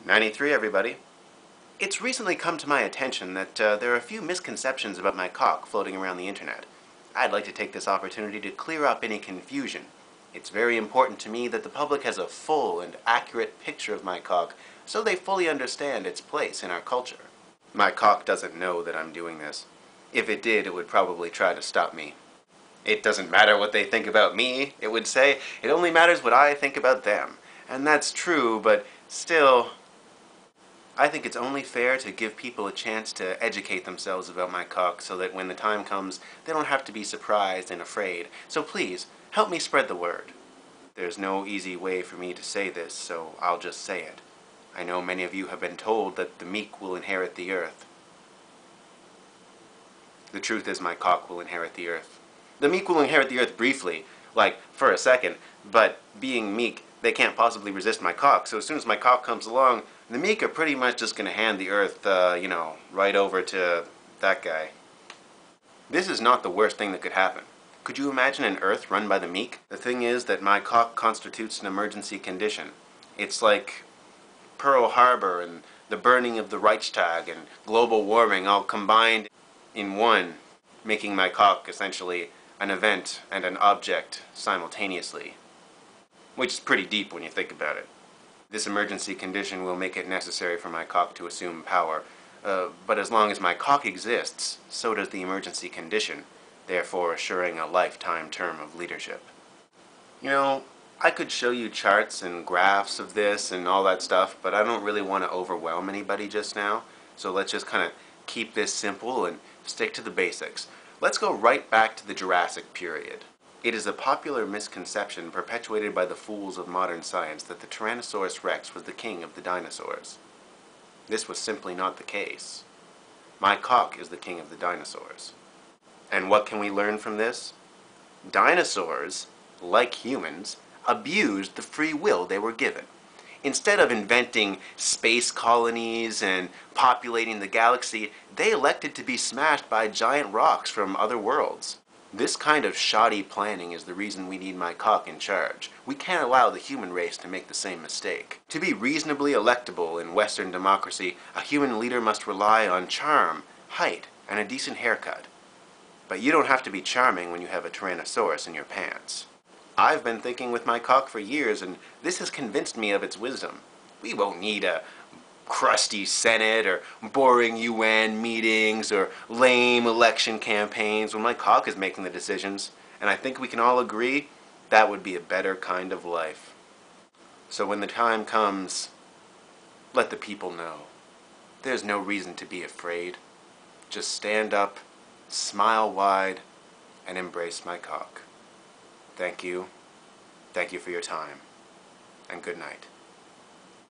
93, everybody. It's recently come to my attention that there are a few misconceptions about my cock floating around the internet. I'd like to take this opportunity to clear up any confusion. It's very important to me that the public has a full and accurate picture of my cock so they fully understand its place in our culture. My cock doesn't know that I'm doing this. If it did, it would probably try to stop me. It doesn't matter what they think about me, it would say. It only matters what I think about them. And that's true, but still, I think it's only fair to give people a chance to educate themselves about my cock so that when the time comes, they don't have to be surprised and afraid. So please, help me spread the word. There's no easy way for me to say this, so I'll just say it. I know many of you have been told that the meek will inherit the earth. The truth is my cock will inherit the earth. The meek will inherit the earth briefly, like for a second, but being meek, they can't possibly resist my cock, so as soon as my cock comes along, the meek are pretty much just going to hand the earth, right over to that guy. This is not the worst thing that could happen. Could you imagine an earth run by the meek? The thing is that my cock constitutes an emergency condition. It's like Pearl Harbor and the burning of the Reichstag and global warming all combined in one, making my cock essentially an event and an object simultaneously. Which is pretty deep when you think about it. This emergency condition will make it necessary for my cock to assume power, but as long as my cock exists, so does the emergency condition, therefore assuring a lifetime term of leadership. You know, I could show you charts and graphs of this and all that stuff, but I don't really want to overwhelm anybody just now, so let's just kind of keep this simple and stick to the basics. Let's go right back to the Jurassic period. It is a popular misconception perpetuated by the fools of modern science that the Tyrannosaurus rex was the king of the dinosaurs. This was simply not the case. My cock is the king of the dinosaurs. And what can we learn from this? Dinosaurs, like humans, abused the free will they were given. Instead of inventing space colonies and populating the galaxy, they elected to be smashed by giant rocks from other worlds. This kind of shoddy planning is the reason we need my cock in charge. We can't allow the human race to make the same mistake. To be reasonably electable in Western democracy, a human leader must rely on charm, height, and a decent haircut. But you don't have to be charming when you have a Tyrannosaurus in your pants. I've been thinking with my cock for years, and this has convinced me of its wisdom. We won't need a crusty Senate or boring UN meetings or lame election campaigns when my cock is making the decisions, and I think we can all agree that would be a better kind of life. So when the time comes, let the people know. There's no reason to be afraid. Just stand up, smile wide, and embrace my cock. Thank you. Thank you for your time. And good night.